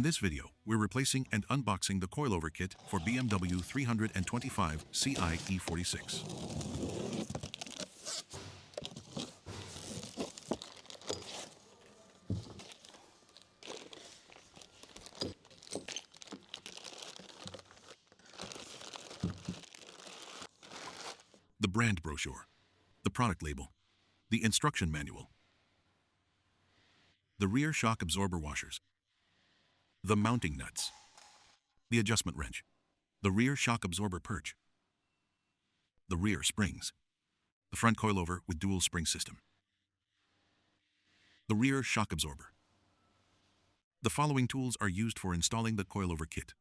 this video, we're replacing and unboxing the coilover kit for BMW 325 Ci E46. The brand brochure, the product label, the instruction manual, the rear shock absorber washers, the mounting nuts, the adjustment wrench, the rear shock absorber perch, the rear springs, the front coilover with dual spring system, the rear shock absorber. The following tools are used for installing the coilover kit: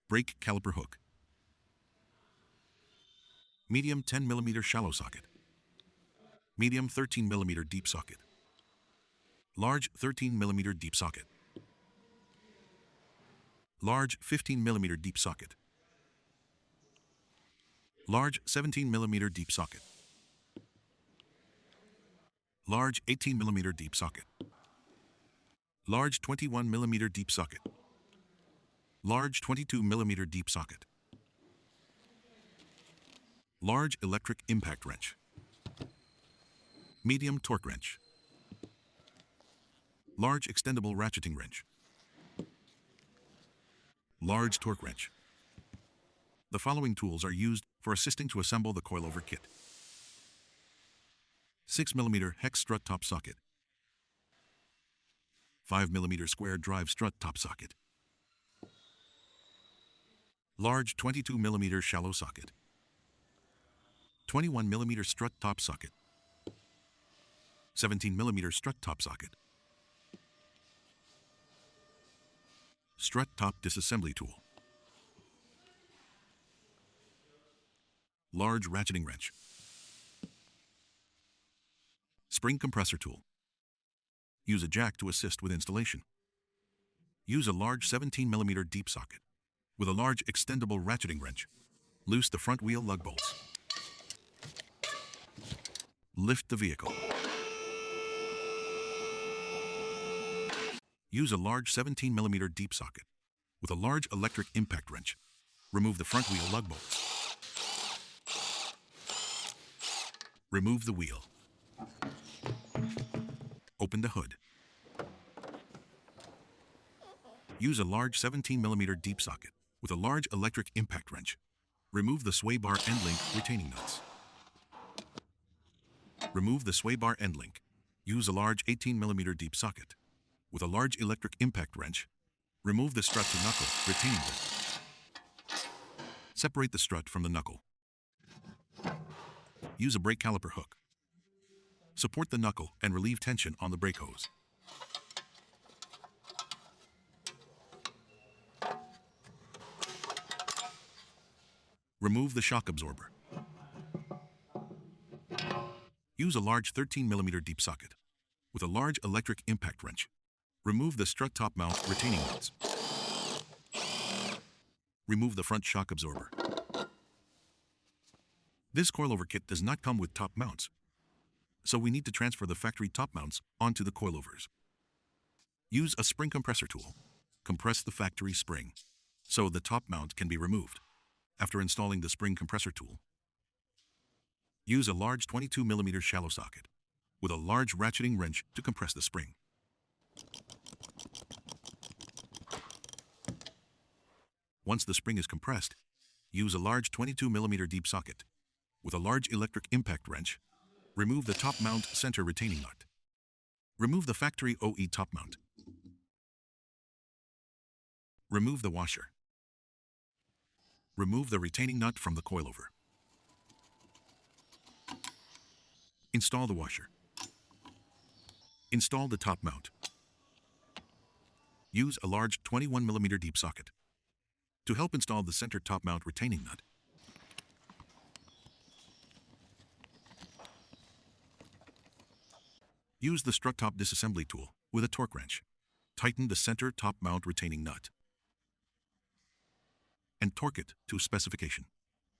brake caliper hook, medium 10 mm shallow socket, medium 13 mm deep socket, large 13 mm deep socket, large 15 mm deep socket, large 17 mm deep socket, large 18 mm deep socket, large 21 mm deep socket, large 22 mm deep socket, large electric impact wrench, medium torque wrench, large extendable ratcheting wrench, large torque wrench. The following tools are used for assisting to assemble the coilover kit: 6 mm hex strut top socket, 5 mm square drive strut top socket, large 22 mm shallow socket, 21 mm strut top socket, 17 mm strut top socket, strut top disassembly tool, large ratcheting wrench, spring compressor tool. Use a jack to assist with installation. Use a large 17 mm deep socket. With a large extendable ratcheting wrench, loose the front wheel lug bolts. Lift the vehicle. Use a large 17 mm deep socket. With a large electric impact wrench, remove the front wheel lug bolts. Remove the wheel. Open the hood. Use a large 17 mm deep socket with a large electric impact wrench. Remove the sway bar end link retaining nuts. Remove the sway bar end link. Use a large 18 mm deep socket. With a large electric impact wrench, remove the strut to knuckle retaining bolt. Separate the strut from the knuckle. Use a brake caliper hook. Support the knuckle and relieve tension on the brake hose. Remove the shock absorber. Use a large 13 mm deep socket. With a large electric impact wrench, remove the strut top mount retaining nuts. Remove the front shock absorber. This coilover kit does not come with top mounts, so we need to transfer the factory top mounts onto the coilovers. Use a spring compressor tool. Compress the factory spring so the top mount can be removed. After installing the spring compressor tool, use a large 22 mm shallow socket with a large ratcheting wrench to compress the spring. Once the spring is compressed, use a large 22 mm deep socket. With a large electric impact wrench, remove the top mount center retaining nut. Remove the factory OE top mount. Remove the washer. Remove the retaining nut from the coilover. Install the washer. Install the top mount. Use a large 21 mm deep socket to help install the center top mount retaining nut. Use the strut top disassembly tool with a torque wrench. Tighten the center top mount retaining nut and torque it to specification.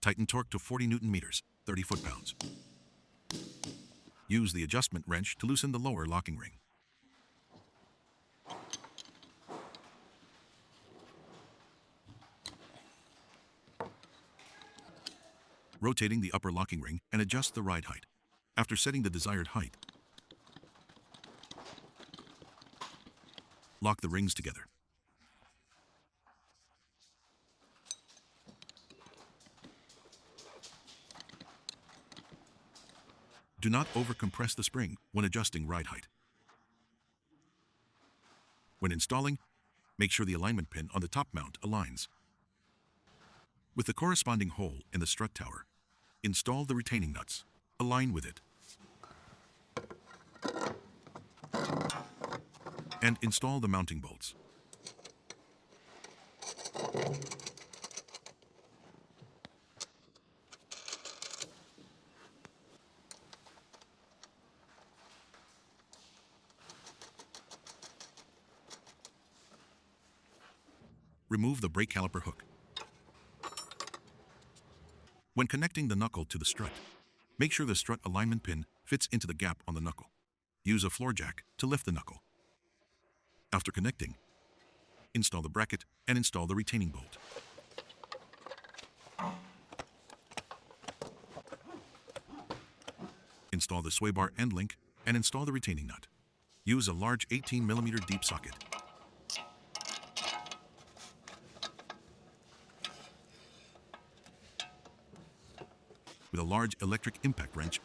Tighten torque to 40 Nm, 30 foot-pounds. Use the adjustment wrench to loosen the lower locking ring. rotating the upper locking ring and adjust the ride height. After setting the desired height, lock the rings together. Do not over-compress the spring when adjusting ride height. When installing, make sure the alignment pin on the top mount aligns with the corresponding hole in the strut tower. Install the retaining nuts. Align with it. And install the mounting bolts. Remove the brake caliper hook. When connecting the knuckle to the strut, make sure the strut alignment pin fits into the gap on the knuckle. Use a floor jack to lift the knuckle. After connecting, install the bracket and install the retaining bolt. Install the sway bar end link and install the retaining nut. Use a large 18mm deep socket. With a large electric impact wrench,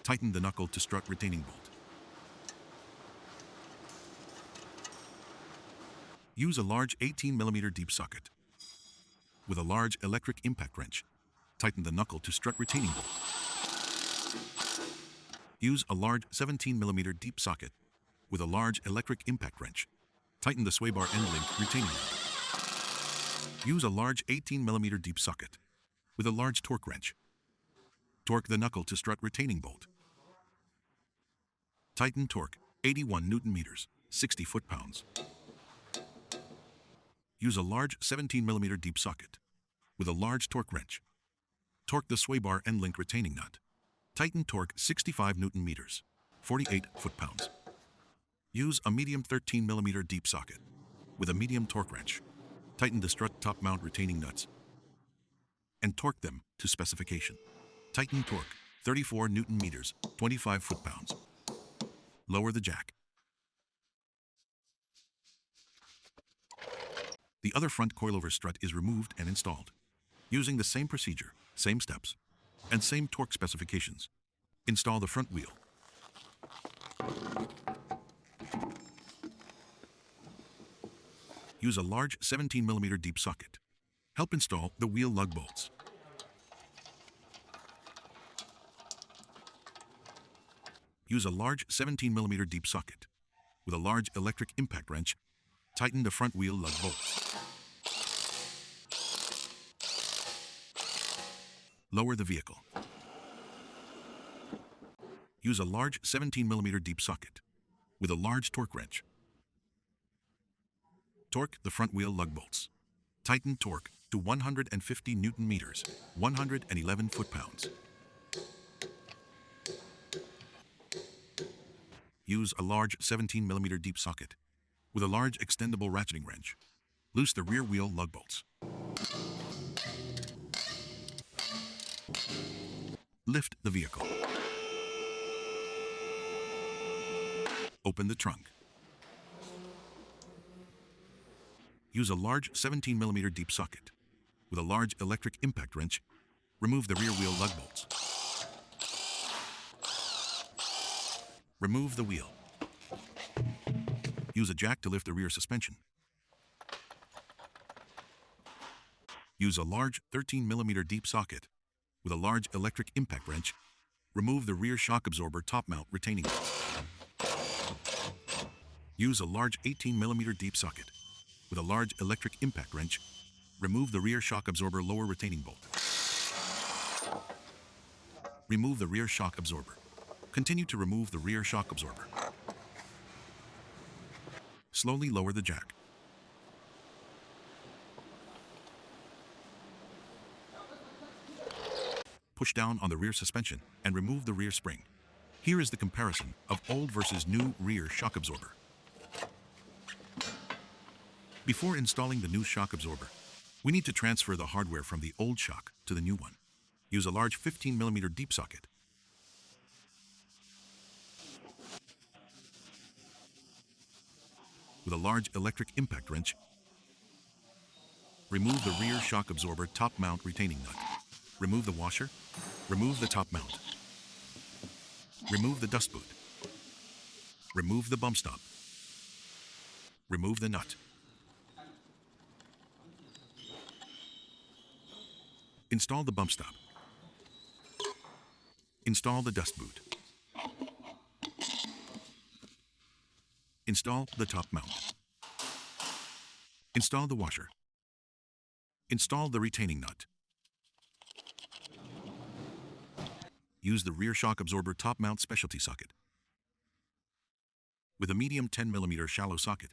tighten the knuckle to strut retaining bolt. Use a large 18mm deep socket. With a large electric impact wrench, tighten the knuckle to strut retaining bolt. Use a large 17mm deep socket. With a large electric impact wrench, tighten the sway bar end link retaining nut. Use a large 18mm deep socket. With a large torque wrench, torque the knuckle to strut retaining bolt. Tighten torque 81 Nm, 60 foot-pounds. Use a large 17mm deep socket. With a large torque wrench, torque the sway bar end link retaining nut. Tighten torque 65 Nm, 48 foot-pounds. Use a medium 13mm deep socket. With a medium torque wrench, tighten the strut top mount retaining nuts and torque them to specification. Tighten torque 34 Nm, 25 foot-pounds. Lower the jack. The other front coilover strut is removed and installed. Using the same procedure, same steps, and same torque specifications, install the front wheel. Use a large 17mm deep socket. Help install the wheel lug bolts. Use a large 17mm deep socket. With a large electric impact wrench, tighten the front wheel lug bolts. Lower the vehicle. Use a large 17mm deep socket. With a large torque wrench, torque the front wheel lug bolts. Tighten torque to 150 Nm, 111 foot-pounds. Use a large 17mm deep socket. With a large extendable ratcheting wrench, loose the rear wheel lug bolts. Lift the vehicle. Open the trunk. Use a large 17mm deep socket. With a large electric impact wrench, remove the rear wheel lug bolts. Remove the wheel. Use a jack to lift the rear suspension. Use a large 13mm deep socket. With a large electric impact wrench, remove the rear shock absorber top mount retaining bolts. Use a large 18mm deep socket. With a large electric impact wrench, remove the rear shock absorber lower retaining bolt. Remove the rear shock absorber. Continue to remove the rear shock absorber. Slowly lower the jack. Push down on the rear suspension and remove the rear spring. Here is the comparison of old versus new rear shock absorber. Before installing the new shock absorber, we need to transfer the hardware from the old shock to the new one. Use a large 15mm deep socket. With a large electric impact wrench, remove the rear shock absorber top mount retaining nut. Remove the washer. Remove the top mount. Remove the dust boot. Remove the bump stop. Remove the nut. Install the bump stop. Install the dust boot. Install the top mount. Install the washer. Install the retaining nut. Use the rear shock absorber top mount specialty socket with a medium 10mm shallow socket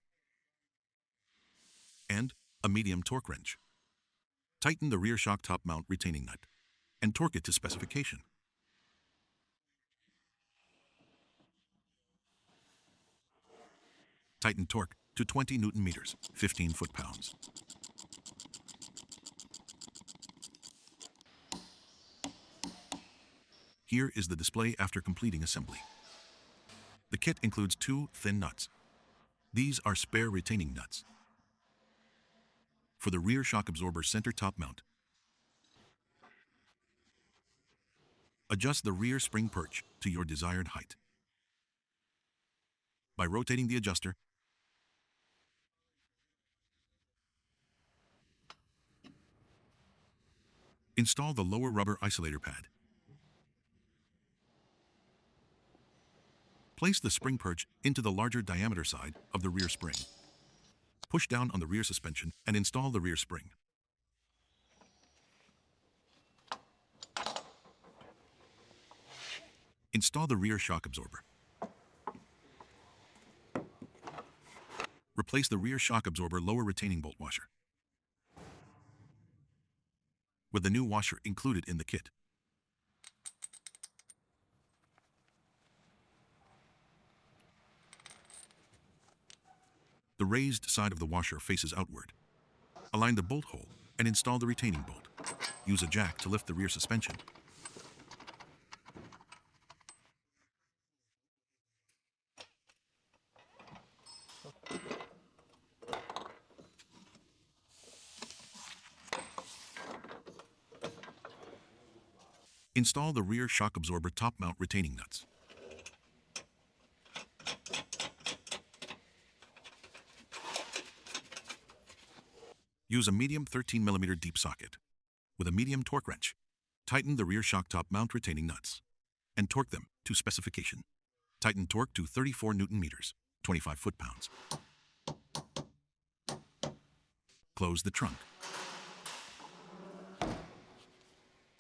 and a medium torque wrench. Tighten the rear shock top mount retaining nut and torque it to specification. Tighten torque to 20 Nm, 15 foot-pounds. Here is the display after completing assembly. The kit includes 2 thin nuts. These are spare retaining nuts for the rear shock absorber center top mount. Adjust the rear spring perch to your desired height by rotating the adjuster. Install the lower rubber isolator pad. Place the spring perch into the larger diameter side of the rear spring. Push down on the rear suspension and install the rear spring. Install the rear shock absorber. Replace the rear shock absorber lower retaining bolt washer with the new washer included in the kit. The raised side of the washer faces outward. Align the bolt hole and install the retaining bolt. Use a jack to lift the rear suspension. Install the rear shock absorber top mount retaining nuts. Use a medium 13mm deep socket with a medium torque wrench. Tighten the rear shock top mount retaining nuts and torque them to specification. Tighten torque to 34 Nm, 25 foot-pounds. Close the trunk.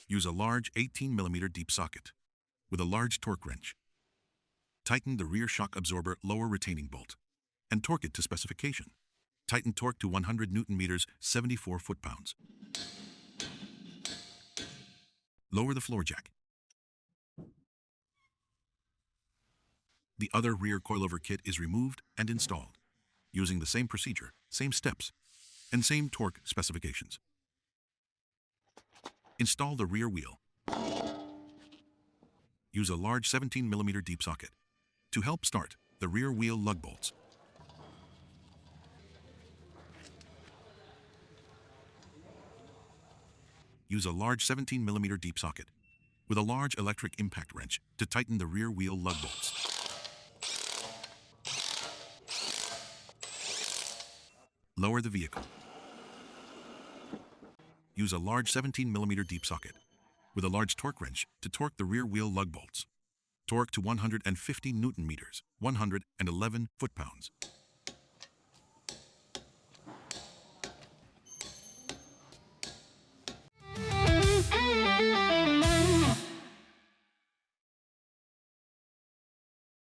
Use a large 18mm deep socket with a large torque wrench. Tighten the rear shock absorber lower retaining bolt and torque it to specification. Tighten torque to 100 Nm, 74 foot-pounds. Lower the floor jack. The other rear coilover kit is removed and installed using the same procedure, same steps, and same torque specifications. Install the rear wheel. Use a large 17mm deep socket to help start the rear wheel lug bolts. Use a large 17mm deep socket with a large electric impact wrench to tighten the rear wheel lug bolts. Lower the vehicle. Use a large 17mm deep socket with a large torque wrench to torque the rear wheel lug bolts. Torque to 150 Nm, 111 foot-pounds.